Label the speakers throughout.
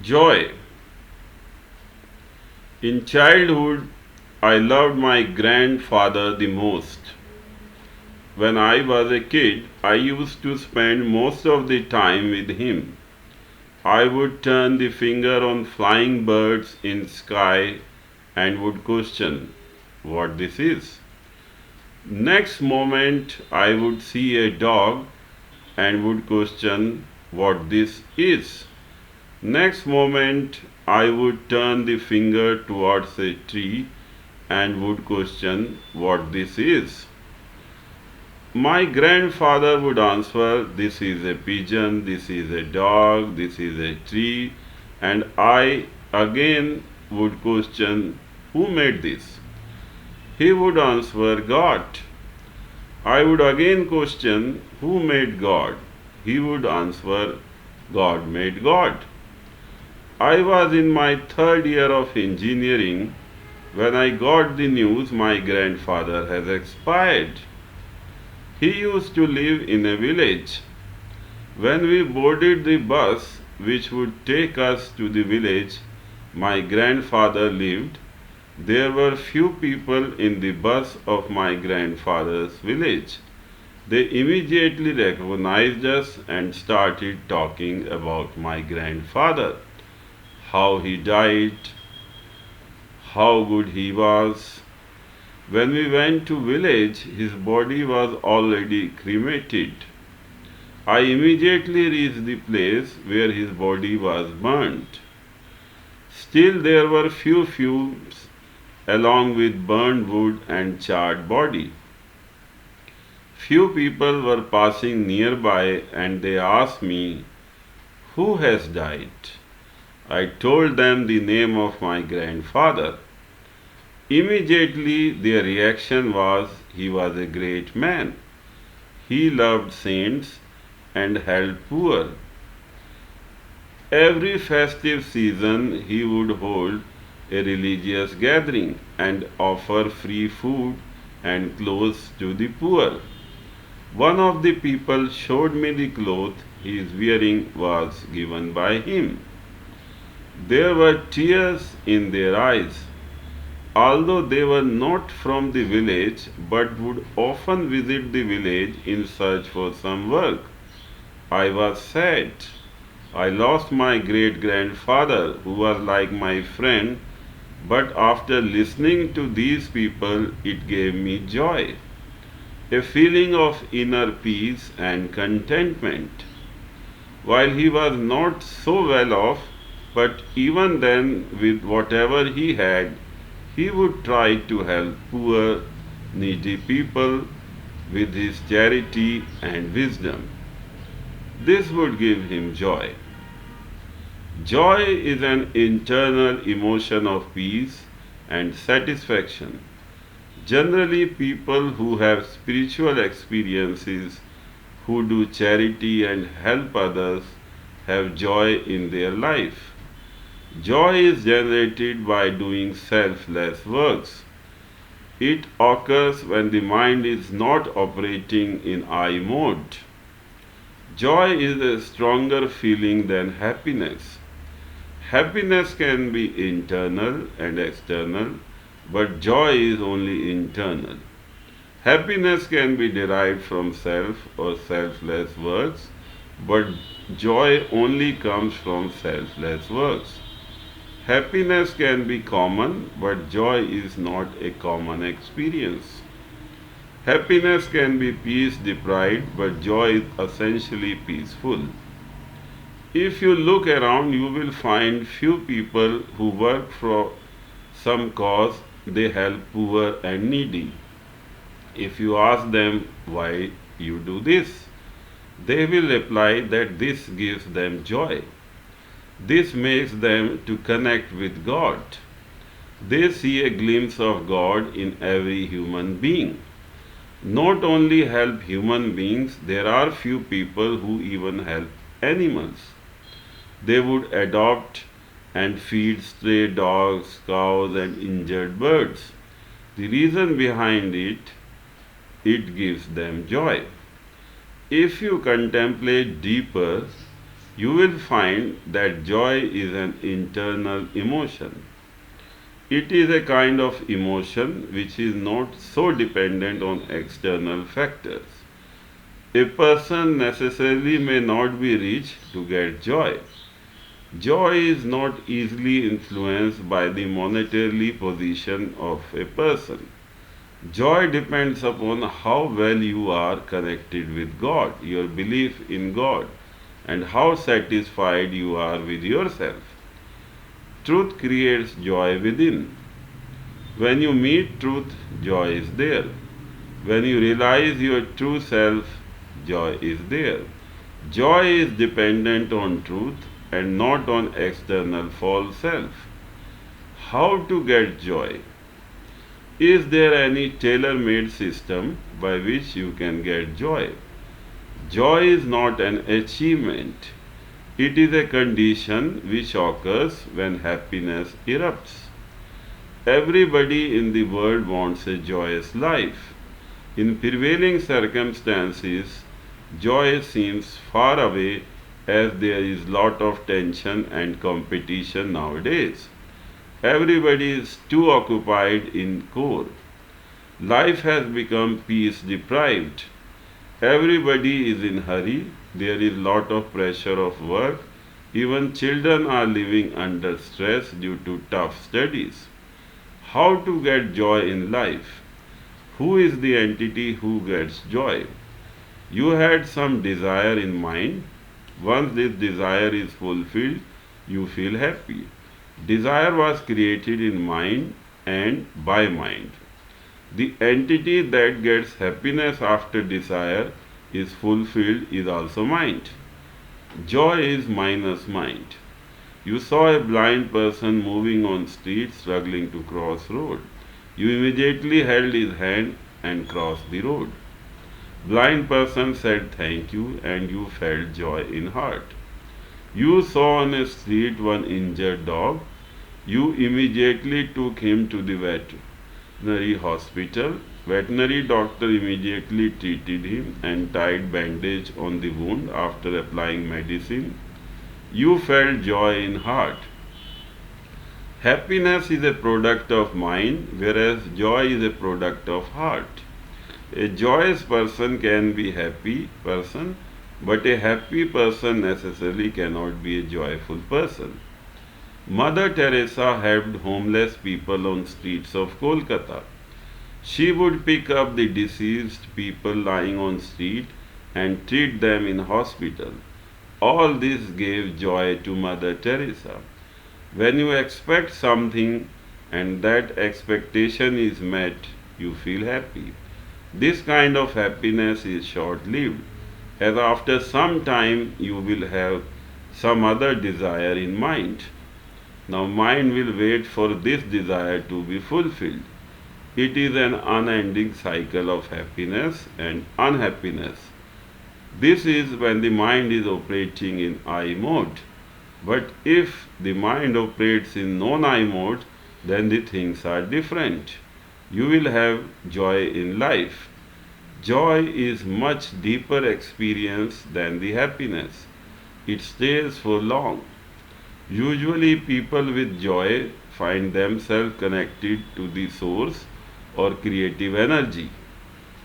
Speaker 1: Joy. In childhood, I loved my grandfather the most. When I was a kid, I used to spend most of the time with him. I would turn the finger on flying birds in sky and would question what this is. Next moment, I would see a dog and would question what this is. Next moment, I would turn the finger towards a tree and would question what this is. My grandfather would answer, "This is a pigeon, this is a dog, this is a tree," and I again would question, "Who made this?" He would answer, "God." I would again question, "Who made God?" He would answer, "God made God." I was in my third year of engineering when I got the news my grandfather has expired. He used to live in a village. When we boarded the bus which would take us to the village my grandfather lived, there were few people in the bus of my grandfather's village. They immediately recognized us and started talking about my grandfather, how he died, how good he was. When we went to village, his body was already cremated. I immediately reached the place where his body was burnt. Still there were few fumes along with burned wood and charred body. Few people were passing nearby and they asked me, "Who has died?" I told them the name of my grandfather. Immediately their reaction was, he was a great man. He loved saints and helped poor. Every festive season he would hold a religious gathering and offer free food and clothes to the poor. One of the people showed me the cloth he is wearing was given by him. There were tears in their eyes. Although they were not from the village but would often visit the village in search for some work, I was sad. I lost my great grandfather who was like my friend, but after listening to these people, it gave me joy, a feeling of inner peace and contentment. While he was not so well off, but even then, with whatever he had, he would try to help poor, needy people with his charity and wisdom. This would give him joy. Joy is an internal emotion of peace and satisfaction. Generally, people who have spiritual experiences, who do charity and help others, have joy in their life. Joy is generated by doing selfless works. It occurs when the mind is not operating in I mode. Joy is a stronger feeling than happiness. Happiness can be internal and external, but joy is only internal. Happiness can be derived from self or selfless works, but joy only comes from selfless works. Happiness can be common, but joy is not a common experience. Happiness can be peace deprived, but joy is essentially peaceful. If you look around, you will find few people who work for some cause, they help poor and needy. If you ask them why you do this, they will reply that this gives them joy. This makes them to connect with God. They see a glimpse of God in every human being. Not only help human beings, there are few people who even help animals. They would adopt and feed stray dogs, cows, and injured birds. The reason behind it, it gives them joy. If you contemplate deeper, you will find that joy is an internal emotion. It is a kind of emotion which is not so dependent on external factors. A person necessarily may not be rich to get joy. Joy is not easily influenced by the monetarily position of a person. Joy depends upon how well you are connected with God, your belief in God, and how satisfied you are with yourself. Truth creates joy within. When you meet truth, joy is there. When you realize your true self, joy is there. Joy is dependent on truth and not on external false self. How to get joy? Is there any tailor made system by which you can get joy? Joy is not an achievement, it is a condition which occurs when happiness erupts. Everybody in the world wants a joyous life. In prevailing circumstances, joy seems far away as there is lot of tension and competition nowadays. Everybody is too occupied in core. Life has become peace deprived. Everybody is in hurry. There is lot of pressure of work. Even children are living under stress due to tough studies. How to get joy in life? Who is the entity who gets joy? You had some desire in mind. Once this desire is fulfilled, you feel happy. Desire was created in mind and by mind. The entity that gets happiness after desire is fulfilled is also mind. Joy is minus mind. You saw a blind person moving on street struggling to cross road. You immediately held his hand and crossed the road. Blind person said thank you and you felt joy in heart. You saw on a street one injured dog. You immediately took him to the veterinary hospital. Veterinary doctor immediately treated him and tied bandage on the wound after applying medicine. You felt joy in heart. Happiness is a product of mind, whereas joy is a product of heart. A joyous person can be a happy person, but a happy person necessarily cannot be a joyful person. Mother Teresa helped homeless people on streets of Kolkata. She would pick up the deceased people lying on street and treat them in hospital. All this gave joy to Mother Teresa. When you expect something and that expectation is met, you feel happy. This kind of happiness is short lived, as after some time you will have some other desire in mind. Now, mind will wait for this desire to be fulfilled. It is an unending cycle of happiness and unhappiness. This is when the mind is operating in I mode. But if the mind operates in non I mode, then the things are different. You will have joy in life. Joy is much deeper experience than the happiness. It stays for long. Usually people with joy find themselves connected to the source or creative energy.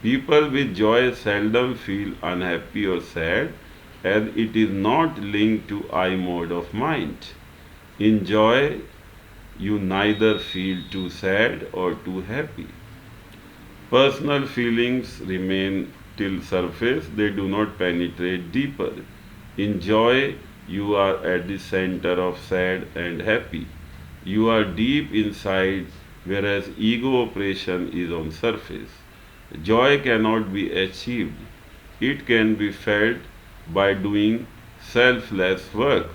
Speaker 1: People with joy seldom feel unhappy or sad as it is not linked to I mode of mind. In joy, you neither feel too sad or too happy. Personal feelings remain till surface, they do not penetrate deeper. In joy, you are at the center of sad and happy. You are deep inside, whereas ego operation is on surface. Joy cannot be achieved. It can be felt by doing selfless work.